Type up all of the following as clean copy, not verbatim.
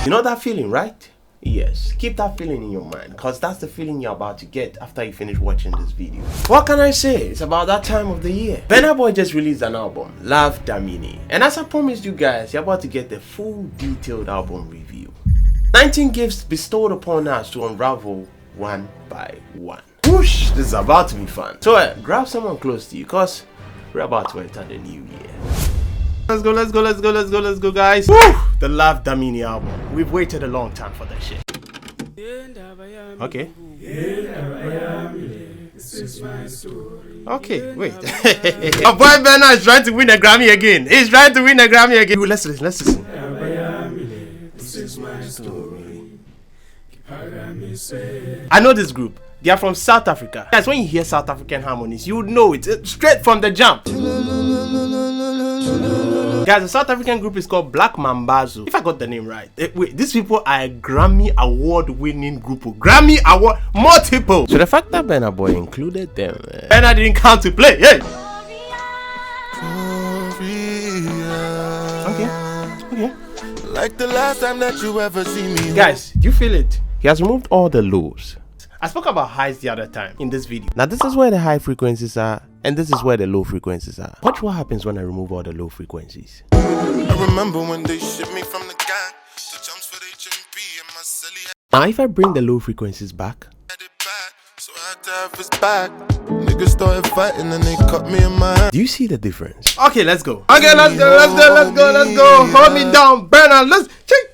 You know that feeling, right? Yes, keep that feeling in your mind, because that's the feeling you're about to get after you finish watching this video. What can I say? It's about that time of the year. Burna Boy just released an album, Love Damini. And as I promised you guys, you're about to get the full detailed album review. 19 gifts bestowed upon us to unravel one by one. Whoosh, this is about to be fun. So grab someone close to you, because we're about to enter the new year. Let's go, guys. Woo! The Love Damini album. We've waited a long time for that shit. Okay. Okay, wait. Our boy Burna is trying to win a Grammy again. He's trying to win a Grammy again. Let's listen. This is my story. I know this group. They are from South Africa. Guys, when you hear South African harmonies, you would know it. It's straight from the jump. Guys, the South African group is called Black Mambazo. If I got the name right. Wait, these people are a Grammy Award winning group. Grammy Award, multiple. So the fact that Burna Boy included them, Burna didn't come to play. Hey. Okay. Like the last time that you ever see me. Guys, do you feel it? He has removed all the lows. I spoke about highs the other time in this video. Now this is where the high frequencies are, and this is where the low frequencies are. Watch what happens when I remove all the low frequencies. I remember when they shipped me from the gang. The jumps for the HMP and my silly. Now if I bring the low frequencies back, so I had to have his back. Niggas started fighting and they cut me in my hand. Do you see the difference? Okay, let's go. Okay, let's go. Hold me down, Burna. Let's check.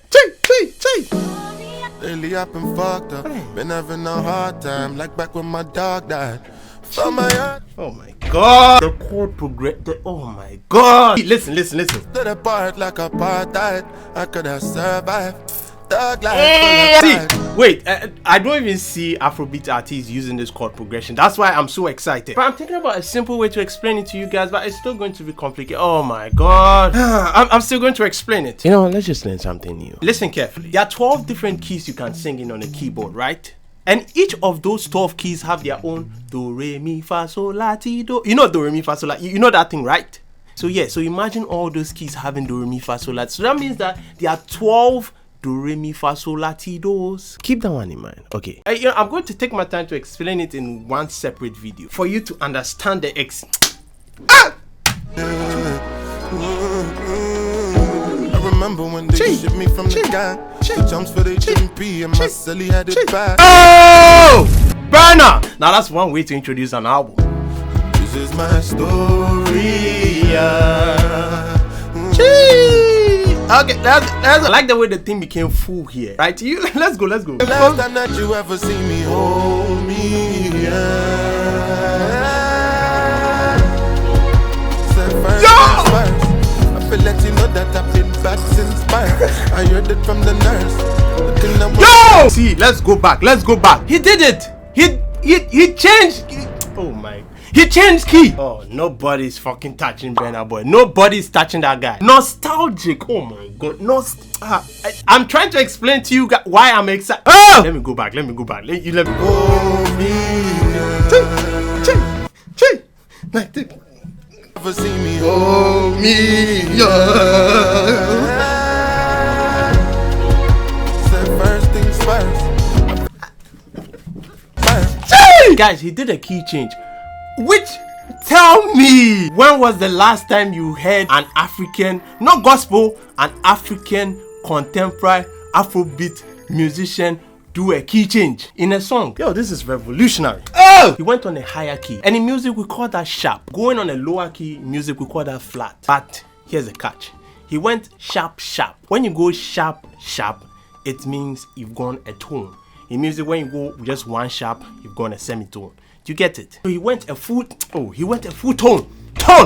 Lately I've been fucked up. Been having a hard time, like back when my dog died. From my heart. Oh my god. The chord progressed. Oh my god. Listen. Stood apart like apartheid. I could have survived. Thug life. See, wait. I don't even see Afrobeat artists using this chord progression. That's why I'm so excited. But I'm thinking about a simple way to explain it to you guys, but it's still going to be complicated. Oh my god. I'm still going to explain it. You know, let's just learn something new. Listen carefully. There are 12 different keys you can sing in on a keyboard, right? And each of those 12 keys have their own do, re, mi, fa, sol, la, ti, do. You know do, re, mi, fa, sol, la. You know that thing, right? So yeah, so imagine all those keys having do, re, mi, fa, sol, la. So that means that there are 12 do, re, mi, fa, sol, la, ti, dos. Keep that one in mind. Okay. I'm going to take my time to explain it in one separate video for you to understand the I remember when they shipped me from the gang. The jumps for the HMP and my silly had it back. Oh! Burna! Now that's one way to introduce an album. This is my story. Okay, that's I like the way the thing became full here. Right? Let's go. The last time that you ever see me, hold me. I feel let you know that I've been back since birth. I heard it from the nurse. Yo! See, let's go back. He did it. He changed. Oh my. He changed key. Oh, nobody's fucking touching Burna Boy. Nobody's touching that guy. Nostalgic. Oh my god. I'm trying to explain to you guys why I'm excited. Oh! Let me go back. Let me go. Hold me. Never see me. Hold me. Said first things first. Guys, he did a key change. Which, tell me, when was the last time you heard an African, not gospel, an African contemporary Afrobeat musician do a key change in a song? Yo, this is revolutionary. Oh! He went on a higher key. And in music, we call that sharp. Going on a lower key, in music, we call that flat. But here's the catch. He went sharp. When you go sharp, it means you've gone a tone. In music, when you go just one sharp, you've gone a semitone. Do you get it? So he went a full tone.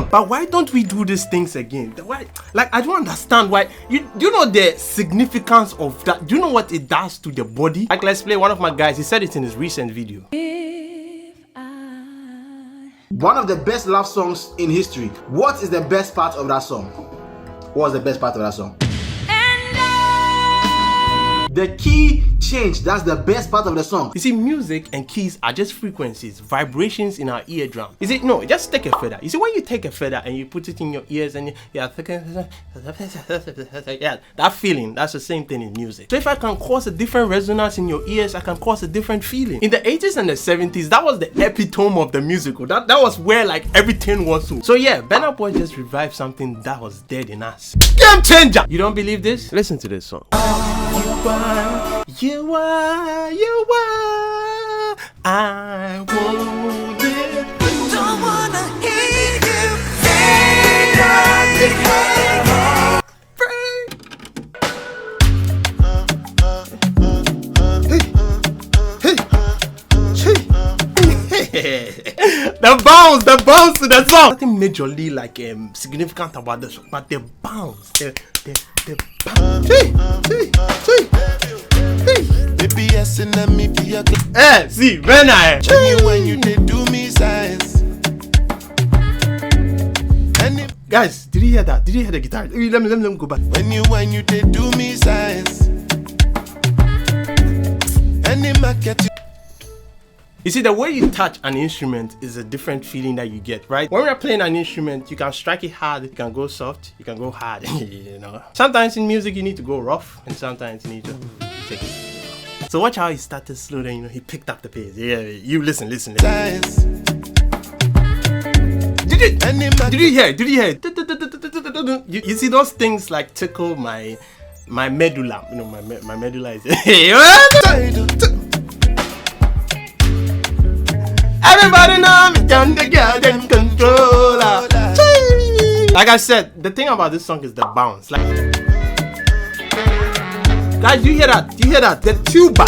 But why don't we do these things again? Why? Like, I don't understand why. Do you know the significance of that? Do you know what it does to the body? Like, let's play one of my guys. He said it in his recent video. One of the best love songs in history. What is the best part of that song? What was the best part of that song? The key change, that's the best part of the song. You see, music and keys are just frequencies, vibrations in our eardrum. You see, no, just take a feather. You see, when you take a feather and you put it in your ears and yeah, that feeling, that's the same thing in music. So if I can cause a different resonance in your ears, I can cause a different feeling. In the 80s and the 70s, that was the epitome of the musical. That was where like everything was so. So yeah, Burna Boy just revived something that was dead in us. Game changer! You don't believe this? Listen to this song. You are, I won't live. Don't wanna hear you say nothing. The bounce to the song. Nothing majorly like significant about the song, but the bounce, the bounce. See, when you did do me size. Guys, did you hear that? Did you hear the guitar? Let me go back. When you did do me size. Any market. You see, the way you touch an instrument is a different feeling that you get, right? When we're playing an instrument, you can strike it hard, you can go soft, you can go hard, you know. Sometimes in music, you need to go rough, and sometimes you need to take it. So watch how he started slow, then, you know, he picked up the pace. Yeah, you listen. Did you hear? You see, those things like tickle my medulla. You know, my medulla is... Everybody know me, I'm the garden controller. Like I said, the thing about this song is the bounce. Like, guys, you hear that? The tuba.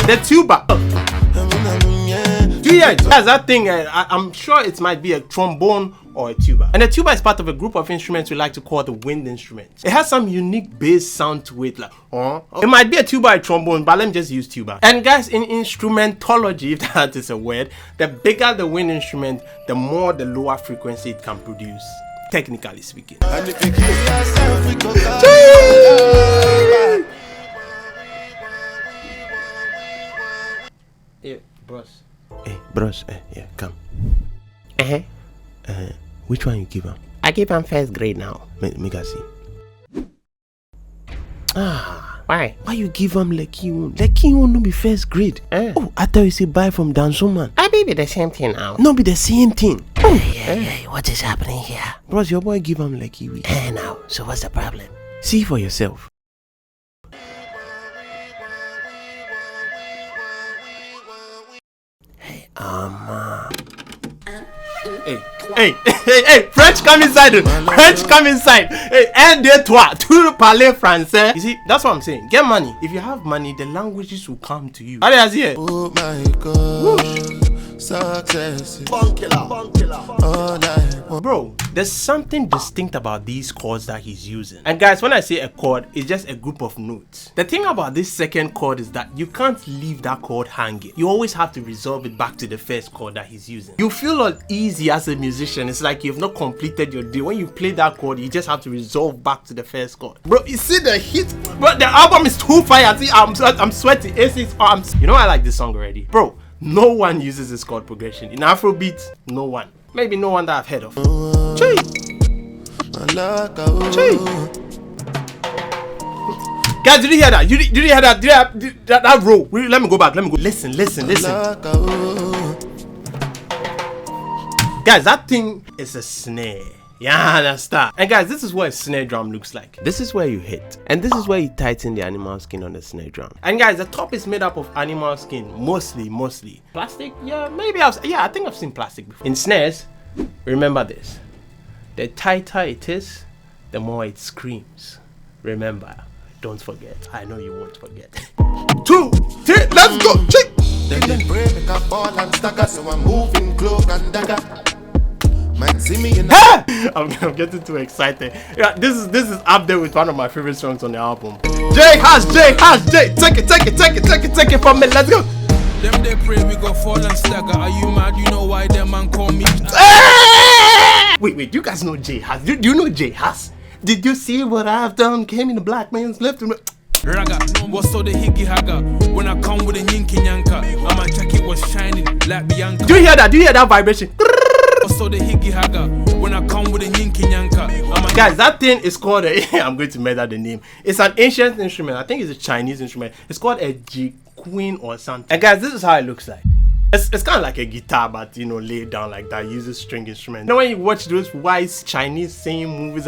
Do you hear it? Guys, that thing, I'm sure it might be a trombone or a tuba. And the tuba is part of a group of instruments we like to call the wind instruments. It has some unique bass sound to it, like, it might be a tuba or a trombone, but let me just use tuba. And guys, in instrumentology, if that is a word, the bigger the wind instrument, the more the lower frequency it can produce, technically speaking. And if you give yourself, we go yeah, bros. Hey, bros, yeah, come. Which one you give him? I give him first grade now. Make us see. Why? Why you give him Lucky one? Lucky one no be first grade. Oh, I thought you say buy from Danso man. I be the same thing now. No be the same thing. Yeah, what is happening here? Bros, your boy give him Lucky week. Now, so what's the problem? See for yourself. Hey, French come inside. Hey, aide-toi, tu parles français. You see, that's what I'm saying. Get money. If you have money, the languages will come to you. Oh my God. Success. Bro, there's something distinct about these chords that he's using. And guys, when I say a chord, it's just a group of notes. The thing about this second chord is that you can't leave that chord hanging. You always have to resolve it back to the first chord that he's using. You feel uneasy as a musician. It's like you've not completed your deal. When you play that chord, you just have to resolve back to the first chord. Bro, you see the hit? Bro, the album is too fire. See, I'm sweating. You know I like this song already. Bro, no one uses this chord progression. In Afrobeat, no one. Maybe no one that I've heard of. Guys, did you hear that? Did you hear that? That row. Let me go back. Listen. Guys, that thing is a snare. Yeah, understand. And guys, this is what a snare drum looks like. This is where you hit, and this is where you tighten the animal skin on the snare drum. And guys, the top is made up of animal skin, mostly. Plastic? Yeah, maybe I think I've seen plastic before. In snares, remember this: the tighter it is, the more it screams. Remember, don't forget. I know you won't forget. 2, 3, let's go. Then they break a ball and stagger, so I'm moving cloak and dagger. See me in I'm getting too excited. Yeah, this is up there with one of my favorite songs on the album. J has J. Take it from me. Let's go. Them they pray we go fall and stagger. Are you mad? You know why them man call me? Wait. You guys know J has? Do you know J has? Did you see what I've done? Came in the black man's left and right. Raga, what's all the higgy haga? When I come with a yinky yanka, and my jacket was shining like Bianca. Do you hear that? Do you hear that vibration? What's all the higgy haga? When I come with a yinky yanka. Guys, that thing is called I'm going to murder the name. It's an ancient instrument. I think it's a Chinese instrument. It's called a Queen or something. And guys, this is how it looks like. It's kind of like a guitar, but you know, laid down like that. Uses string instrument. You know, when you watch those wise Chinese singing movies,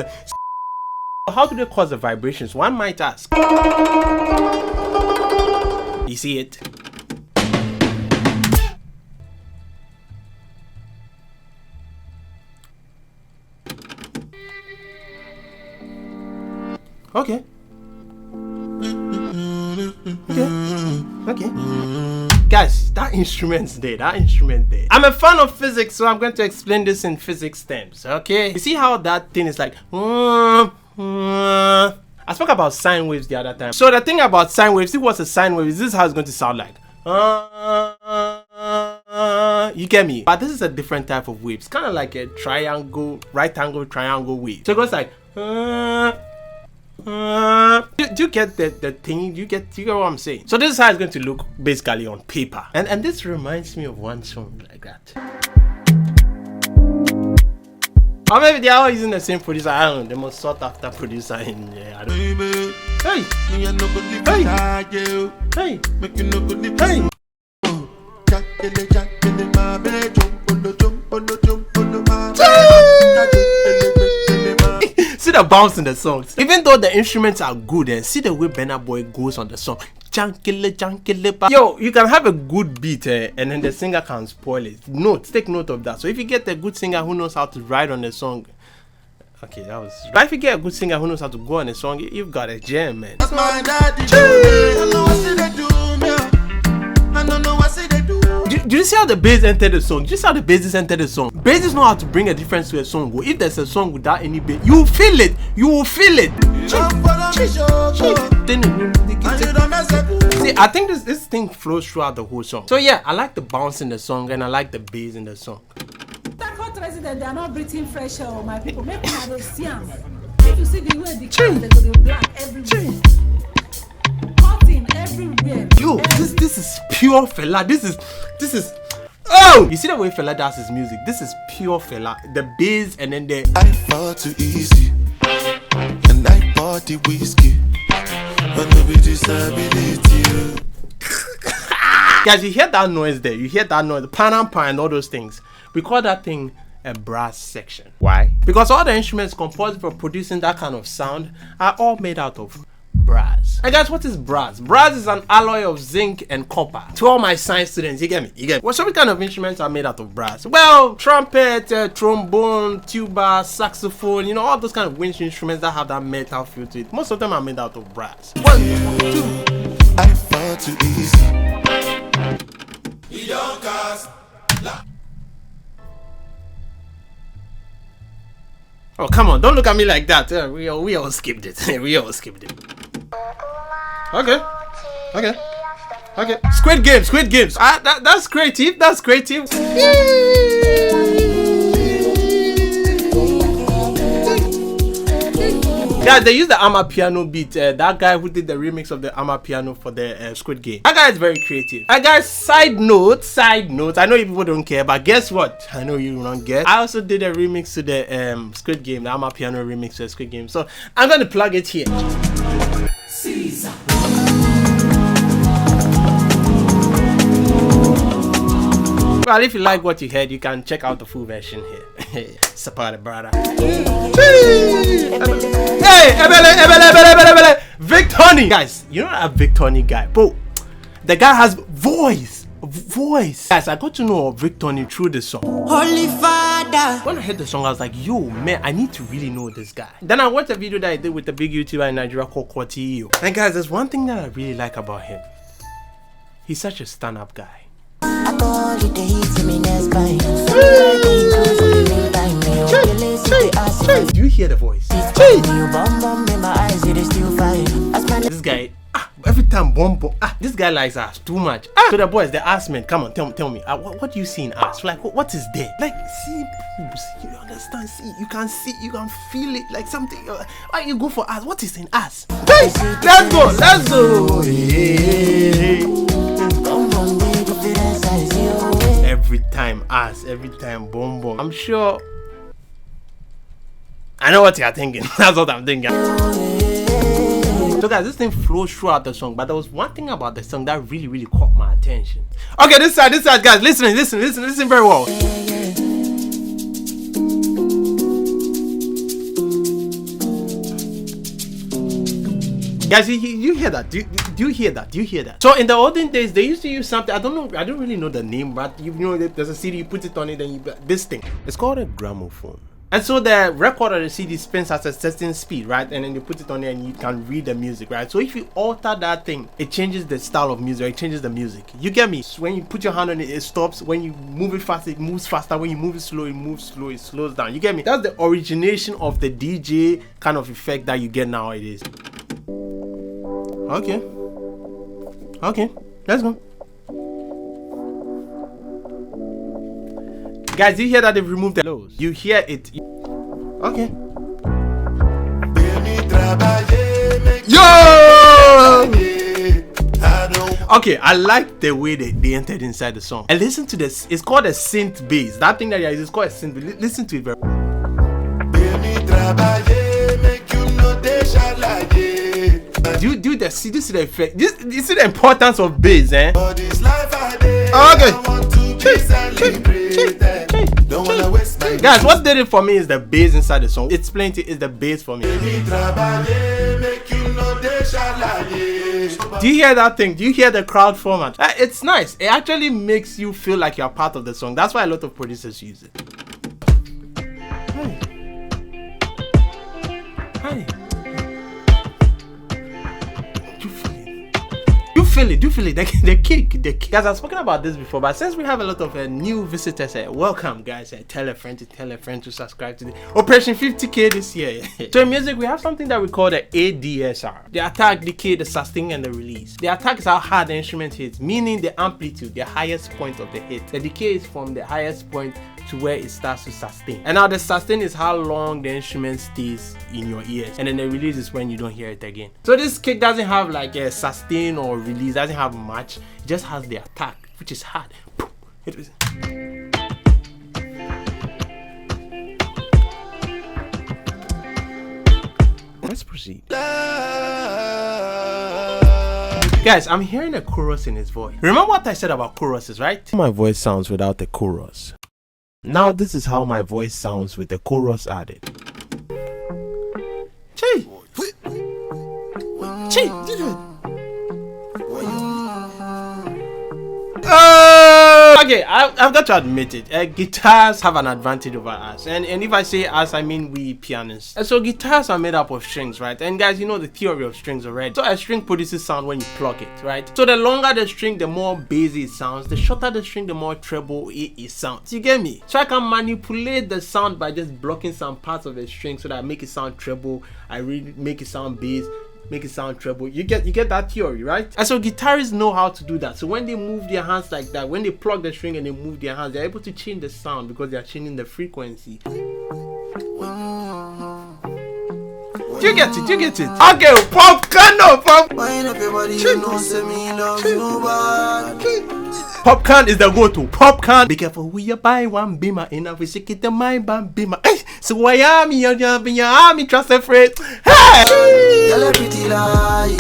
how do they cause the vibrations? One might ask. You see it? Okay. Okay. Guys, that instrument's there. That instrument there. I'm a fan of physics, so I'm going to explain this in physics terms. Okay. You see how that thing is like. I spoke about sine waves the other time. So the thing about sine waves, see what's a sine wave? This is how it's going to sound like. You get me? But this is a different type of wave. It's kind of like a triangle, right angle, triangle wave. So it goes like. Do you get the thing? Do you get what I'm saying? So this is how it's going to look basically on paper. And this reminds me of one song like that. Or maybe they are all using the same producer. I don't know, the most sought after producer in there. I don't know. Hey! Hey! Hey! See the bounce in the song. Even though the instruments are good, and see the way Burna Boy goes on the song. Yo, you can have a good beat and then the singer can spoil it. Take note of that. So if you get a good singer who knows how to ride on the song, okay, that was. But if you get a good singer who knows how to go on a song, you've got a gem, man. That's my daddy. Do you see how the bass entered the song? Do you see how the basses entered the song? Basses know how to bring a difference to a song. If there's a song without any bass, you will feel it. You will feel it. See, I think this thing flows throughout the whole song. So yeah, I like the bounce in the song and I like the bass in the song. Resident, they are not breathing fresh air, my people. Make them they see them. If you see the way the cars, they go the black everywhere. Cutting everywhere. Yo, this is pure fella. This is oh! You see the way fella does his music? This is pure fella. The bass and then the I fall too easy and I bought the whiskey. But no disability. Guys, you hear that noise there? You hear that noise? The pan and all those things. We call that thing a brass section. Why? Because all the instruments composed for producing that kind of sound are all made out of brass. And guys, what is brass? Brass is an alloy of zinc and copper. To all my science students, you get me? You get me? Well, so what kind of instruments are made out of brass? Well, trumpet, trombone, tuba, saxophone, you know, all those kind of wind instruments that have that metal feel to it. Most of them are made out of brass. 1, 2. I fall too easy. Oh, come on, don't look at me like that. We all skipped it. We all skipped it. Okay. Squid Games. That's creative. That's creative. Guys, they use the Amapiano beat. That guy who did the remix of the Amapiano for the Squid Game. That guy is very creative. Guys, side note. I know you people don't care, but guess what? I know you don't get. I also did a remix to the Squid Game, the Amapiano remix to the Squid Game. So I'm gonna plug it here. Caesar. Well, if you like what you heard, you can check out the full version here. Support it, brother. Hey, ebele. Vic Toni. Guys, you know that Vic Toni guy, bro. The guy has voice. Guys, I got to know Vic Toni through the song. Holy Father. When I heard the song, I was like, yo, man, I need to really know this guy. Then I watched a video that I did with a big YouTuber in Nigeria called Kwati. And guys, there's one thing that I really like about him. He's such a stand-up guy. Do you hear the voice? This guy, every time this guy likes us too much. So the boys, the ass men, come on, tell me, what do you see in us? Like, what is there? Like, see, you understand? understand. See, you can feel it like something. Why you go for us? What is in us? Hey, let's go. Hey. Every time us, every time boom boom. I'm sure. I know what you're thinking. That's what I'm thinking. So guys, this thing flows throughout the song, but there was one thing about the song that really caught my attention. Okay, this side, guys, listen very well. Guys, you hear that? Do you hear that? So in the olden days, they used to use something. I don't really know the name, but you know, there's a CD, you put it on it, and this thing. It's called a gramophone. And so the record of the CD spins at a certain speed, right? And then you put it on there and you can read the music, right? So if you alter that thing, it changes the style of music, it changes the music. You get me? So when you put your hand on it, it stops. When you move it fast, it moves faster. When you move it slow, it moves slow, it slows down. You get me? That's the origination of the DJ kind of effect that you get nowadays. Okay, let's go. Guys, you hear that they've removed the lows? You hear it? Okay. Yo! Okay, I like the way they entered inside the song. And listen to this. It's called a synth bass. That thing that is called a synth bass. Listen to it very well. Do you see the effect? You see the importance of bass, eh? Okay. Guys, what did it for me is the bass inside the song. It's plenty, is the bass for me. Do you hear that thing? Do you hear the crowd format? It's nice. It actually makes you feel like you're part of the song. That's why a lot of producers use it. Hey. Do you feel it? The kick. Guys, I've spoken about this before, but since we have a lot of new visitors, welcome, guys. Tell a friend to subscribe to the Operation 50K this year. So in music, we have something that we call the ADSR. The attack, decay, the sustain, and the release. The attack is how hard the instrument hits, meaning the amplitude, the highest point of the hit. The decay is from the highest point to where it starts to sustain. And now the sustain is how long the instrument stays in your ears. And then the release is when you don't hear it again. So this kick doesn't have like a sustain or release, doesn't have much. It just has the attack, which is hard. Let's proceed. Guys, I'm hearing a chorus in his voice. Remember what I said about choruses, right? My voice sounds without the chorus. Now this is how my voice sounds with the chorus added. Chee! Okay, I've got to admit it. Guitars have an advantage over us, and if I say us, I mean we pianists. And so guitars are made up of strings, right? And guys, you know the theory of strings already. So a string produces sound when you pluck it, right? So the longer the string, the more bassy it sounds. The shorter the string, the more treble it sounds. You get me? So I can manipulate the sound by just blocking some parts of the string so that I make it sound treble. I really make it sound bass. Make it sound treble. You get that theory, right? And so guitarists know how to do that. So when they move their hands like that, when they plug the string and they move their hands, they're able to change the sound because they're changing the frequency. Do you get it? Okay, popcorn. Popcorn is the go-to. Popcorn. Be careful who you buy one beamer. Enough we shake it to my beamer. So why am I trust afraid? Hey! Pretty like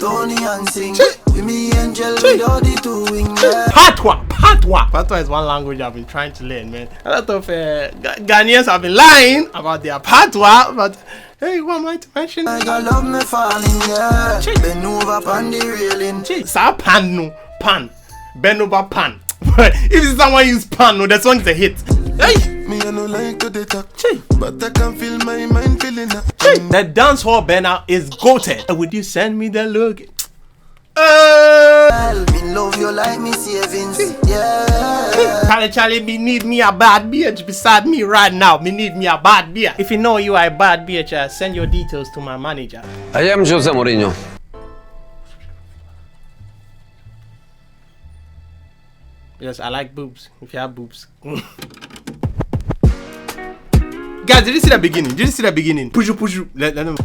Toni-Ann Singh. With me angel without the two wings. Patwa is one language I've been trying to learn, man. A lot of Ghanaians have been lying about their patwa, but hey, what am I to mention? I got love me falling, yeah. Bend over pan the railing. Sa pan no pan. Bend over pan. If someone use pan, no, that song's a hit. Hey! Me I no like to the talk, but I can feel my mind feeling that. The dance hall banner is goated. Would you send me the look? Me love you like me savings, yeah. Charlie, me need me a bad bitch beside me right now. Me need me a bad bitch. If you know you are a bad bitch, send your details to my manager. I am Jose Mourinho. Yes, I like boobs. If you have boobs. Guys, did you see the beginning? Did you see the beginning? Push. Let them.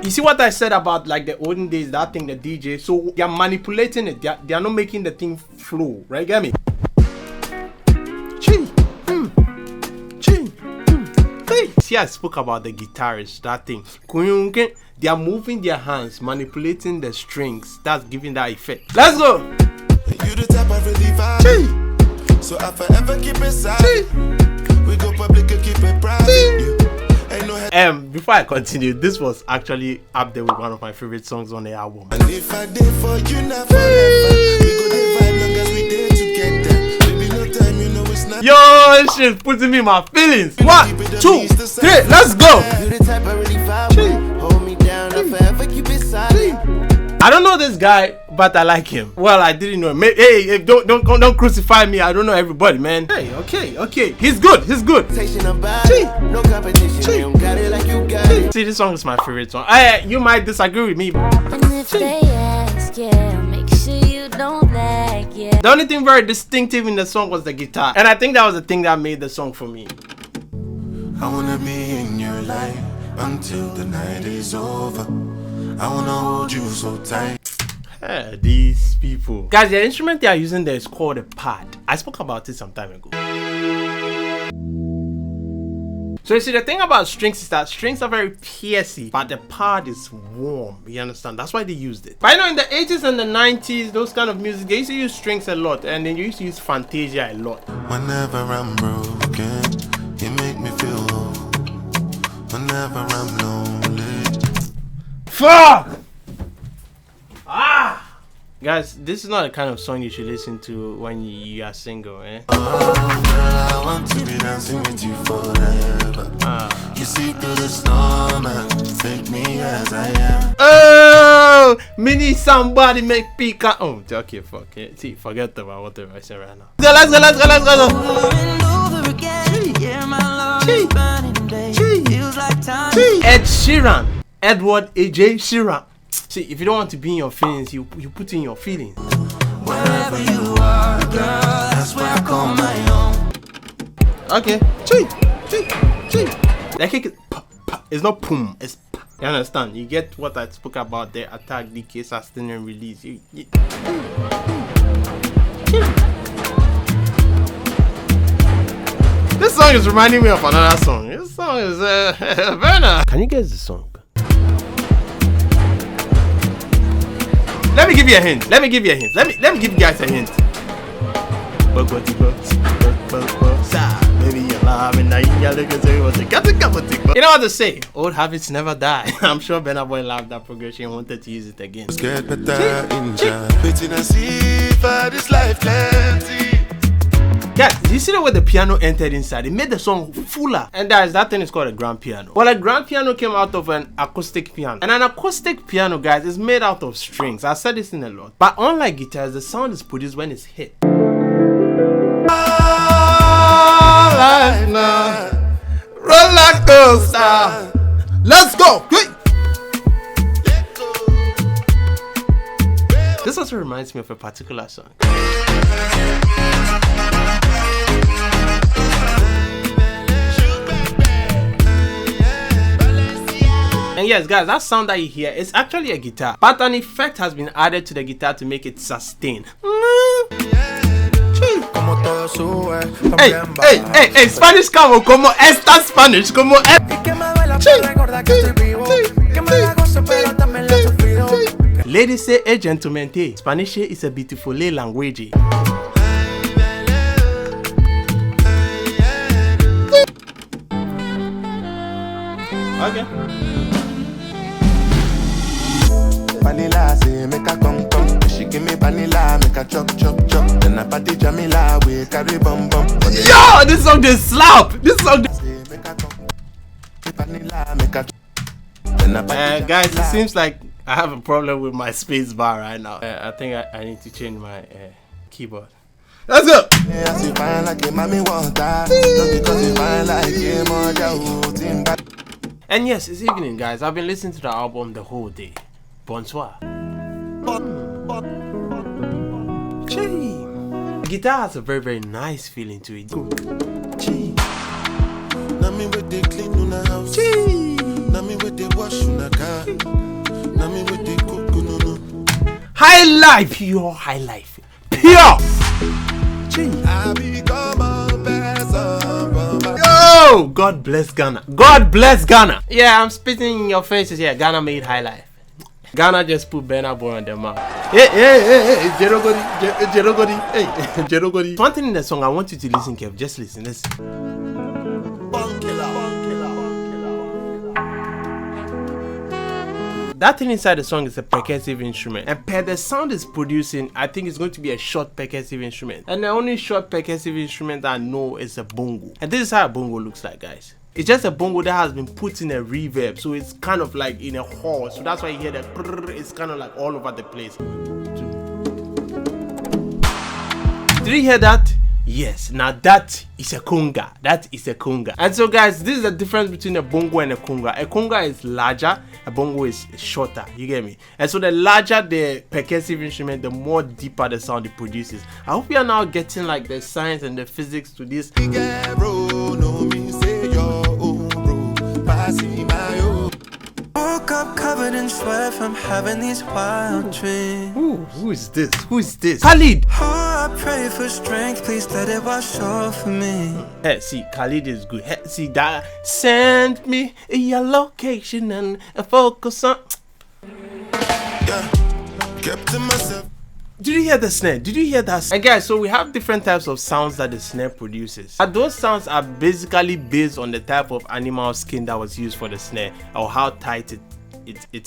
You see what I said about like the olden days, that thing, the DJ. So they're manipulating it. They're not making the thing flow, right? Get me? See, I spoke about the guitarist, that thing. They are moving their hands, manipulating the strings. That's giving that effect. Let's go. You the type I really vibe. So I forever keep it silent. We go public and keep it private. Ain't no Before I continue, this was actually up there with one of my favorite songs on the album. and if I did for you, not forever. We go the vibe long as we did together. Baby, no time, you know it's not. Yo, this shit putting me in my feelings. 1, 2, 3, let's go. You the type I really vibe with. Hold me down, I forever keep it silent. I don't know this guy, but I like him. Well, I didn't know him. Hey, don't crucify me. I don't know everybody, man. Hey, okay. He's good. No competition, you don't got it like you got it. See, this song is my favorite song. You might disagree with me. And if they ask, yeah, make sure you don't lag, yeah. The only thing very distinctive in the song was the guitar. And I think that was the thing that made the song for me. I wanna be in your life until the night is over. I wanna hold you so tight. These people. Guys, the instrument they are using there is called a pad. I spoke about it some time ago. So you see, the thing about strings is that strings are very piercy, but the pad is warm. You understand? That's why they used it. But I know in the 80s and the 90s, those kind of music, they used to use strings a lot, and then you used to use Fantasia a lot. Whenever I'm broken, you make me feel whole. Whenever I'm lonely. Fuck! Guys, this is not the kind of song you should listen to when you are single, eh? Oh, girl, I want to be dancing with you forever. You see through the storm and take me as I am. Oh, me need somebody make pika. Oh, okay, fuck it. See, forget about whatever I say right now. Let's go. Ed Sheeran. Edward A.J. Sheeran. See, if you don't want to be in your feelings, you put in your feelings. Wherever you are, girl, that's where I call my own. Okay. The kick is it's not pum, it's pa. You understand? You get what I spoke about there: attack, decay, sustain, and release. This song is reminding me of another song. This song is Burna. Can you guess the song? Let me give you a hint. Let me give you guys a hint. You know what to say? Old habits never die. I'm sure Burna Boy loved that progression and wanted to use it again. Get better in Jah. Waiting and see for this life plenty. Guys, you see the way the piano entered inside? It made the song fuller. And guys, that thing is called a grand piano. Well, a grand piano came out of an acoustic piano. And an acoustic piano, guys, is made out of strings. I said this in a lot. But unlike guitars, the sound is produced when it's hit. Roller coaster. Let's go. This also reminds me of a particular song. And yes, guys, that sound that you hear is actually a guitar, but an effect has been added to the guitar to make it sustain. Hey, Spanish como esta Spanish como Ladies say, hey gentlemen, Spanish is a beautiful language. Okay. Vanilla say make a come. She give me vanilla, make a chop. Then I party Jamila, we carry bum. Yo, this song just slap. This song. Make a come. Vanilla, make a. Guys, it seems like I have a problem with my space bar right now. I think I need to change my keyboard. Let's go. Yeah, she fine like a mommy water. Not because she fine like a mother. And yes, it's evening, guys. I've been listening to the album the whole day. Bonsoir. The guitar has a very, very nice feeling to it. me with the clean on the house. Now me with the wash on the car. Now me with the cook no. High life, pure high life, pure. I become a person. Yo, God bless Ghana. God bless Ghana. Yeah, I'm spitting in your faces. Yeah, Ghana made high life. Ghana just put Burna Boy on their mouth. Hey, Jerogodi, hey, Jerogodi. One thing in the song, I want you to listen, Kev. Just listen. That thing inside the song is a percussive instrument, and per the sound is producing, I think it's going to be a short percussive instrument. And the only short percussive instrument I know is a bongo. And this is how a bongo looks like, guys. It's just a bongo that has been put in a reverb, so it's kind of like in a hall. So that's why you hear that it's kind of like all over the place. Did you hear that? Yes, now that is a conga. That is a conga. And so guys, this is the difference between a bongo and a conga. A conga is larger, a bongo is shorter. You get me? And so the larger the percussive instrument, the more deeper the sound it produces. I hope you are now getting like the science and the physics to this. Yeah, bro, no me say your own bro. Passing my own. Woke up covered in sweat from having these wild dreams. Who is this? Who is this? Khalid! Oh, I pray for strength, please let it wash over me. Hey, see, Khalid is good. Hey, see that? Send me your location and focus on. Yeah, kept to myself. Did you hear the snare? Did you hear that? And guys, so we have different types of sounds that the snare produces. And those sounds are basically based on the type of animal skin that was used for the snare, or how tight it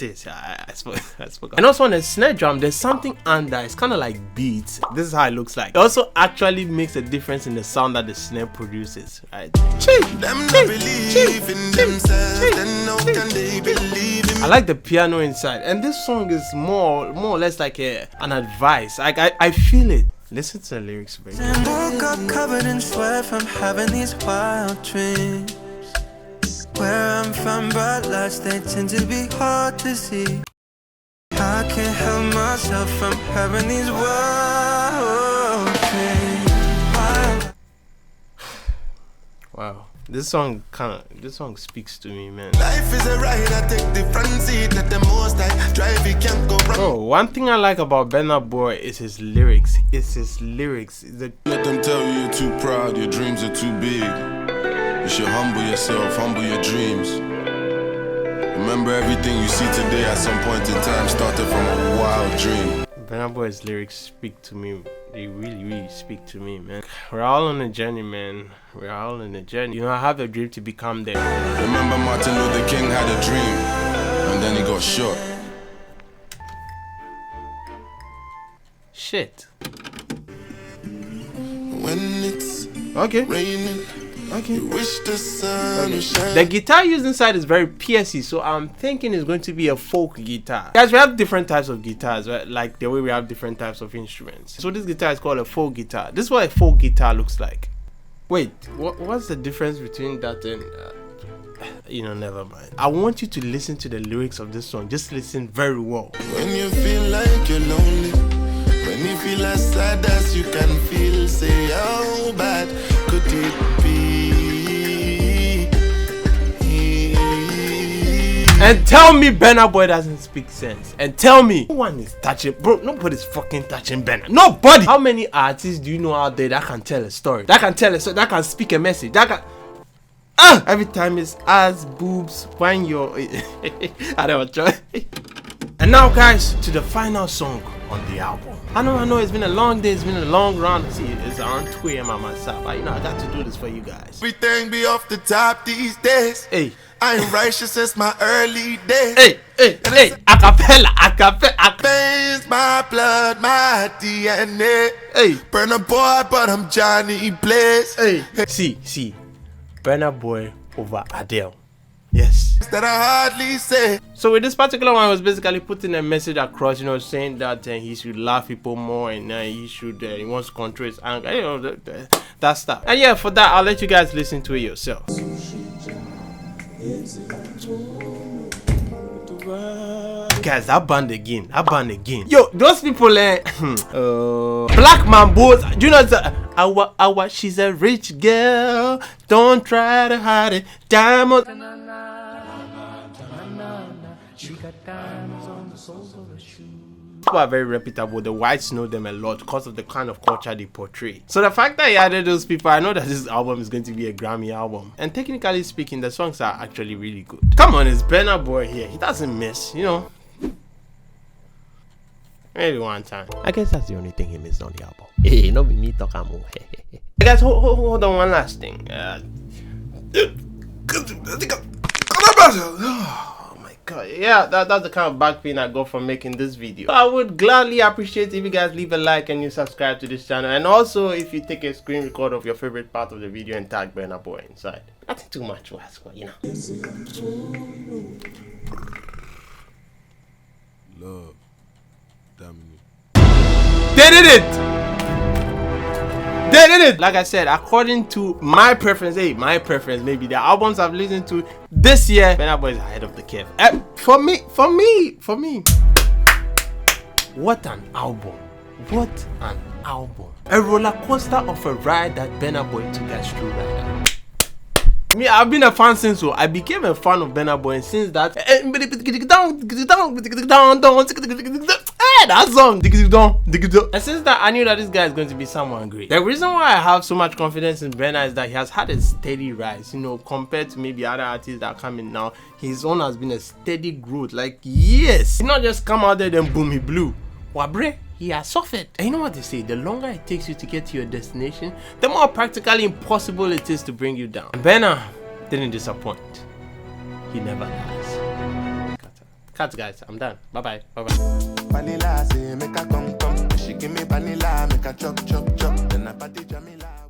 is. I spoke. And also on the snare drum, there's something under. It's kind of like beats. This is how it looks like. It also actually makes a difference in the sound that the snare produces, right? Them not believe in themselves, then how can they believe in I like the piano inside, and this song is more or less like an advice. Like I feel it. Listen to the lyrics, baby. Woke up covered in sweat from having these wild dreams. Where I'm from, bright lights, they tend to be hard to see. I can't help myself from having these wild dreams. Wow, this song speaks to me, man. life is a ride, I take the front seat at the most I drive, it can't go wrong. Oh, one thing I like about Burna Boy is his lyrics. It's his lyrics. Let them tell you you're too proud, your dreams are too big. You should humble yourself, humble your dreams. Remember, everything you see today at some point in time started from a wild dream. Burna Boy's lyrics speak to me. They really speak to me, man. We're all on a journey, man. We're all on a journey. You know, I have a dream to become there. Remember, Martin Luther King had a dream, and then he got shot. Shit. When it's Okay. raining, Okay. you wish the sun would shine. The guitar used inside is very piercy, so I'm thinking it's going to be a folk guitar. Guys, we have different types of guitars, right? Like the way we have different types of instruments. So this guitar is called a folk guitar. This is what a folk guitar looks like. Wait, what's the difference between that and... you know, never mind. I want you to listen to the lyrics of this song. Just listen very well. When you feel like you're lonely, when you feel as sad as you can feel, say how bad could it be? And tell me Burna Boy doesn't speak sense. And tell me no one is touching, bro. Nobody's fucking touching Burna. Nobody. How many artists do you know out there that can tell a story? That can tell a story. That can speak a message. That can. Every time it's ass, boobs, when you're. I don't try. And now, guys, to the final song on the album. I know it's been a long day, it's been a long run. See, it's around 2 a.m. at myself. But you know, I got to do this for you guys. Everything be off the top these days. Hey. I ain't righteous since my early days. Hey, acapella. Veins, my blood, my DNA. Hey. Burna Boy, but I'm Johnny Blaze. Hey. See. Burna Boy over Adele. Yes. That I hardly say. So with this particular one, I was basically putting a message across, you know, saying that he should love people more, and he wants to control his anger, you know, that stuff. And yeah, for that, I'll let you guys listen to it yourselves. Guys, that band again. Yo, those people, Black man boys. Do you know, Awa, she's a rich girl. Don't try to hide it. Diamond. People are very reputable. The whites know them a lot because of the kind of culture they portray. So the fact that he added those people, I know that this album is going to be a Grammy album. And technically speaking, the songs are actually really good. Come on, it's Burna Boy here. He doesn't miss, you know. Maybe one time. I guess that's the only thing he missed on the album. Hey, not me talking more. Guys, hold on one last thing. Oh my god, yeah, that's the kind of back pain I got from making this video. I would gladly appreciate if you guys leave a like and you subscribe to this channel, and also if you take a screen record of your favorite part of the video and tag Burna Boy inside. Nothing too much to ask for, you know. Love Damini. They did it! They did it! Like I said, according to my preference, maybe the albums I've listened to this year, Burna Boy is ahead of the curve. For me. What an album. What an album. A roller coaster of a ride that Burna Boy took us through right now. Me, I've been a fan since I became a fan of Burna Boy, and since that, that song, and since that, I knew that this guy is going to be someone great. The reason why I have so much confidence in Burna is that he has had a steady rise, you know, compared to maybe other artists that are coming now. His own has been a steady growth, like yes, he not just come out there then boom, he blew. Wabre, he has suffered. And you know what they say, the longer it takes you to get to your destination, the more practically impossible it is to bring you down. And Burna didn't disappoint. He never does. Cut guys, I'm done. Bye bye. Vanilla say make a come. She give me vanilla, make a chop. Then I party Jamila.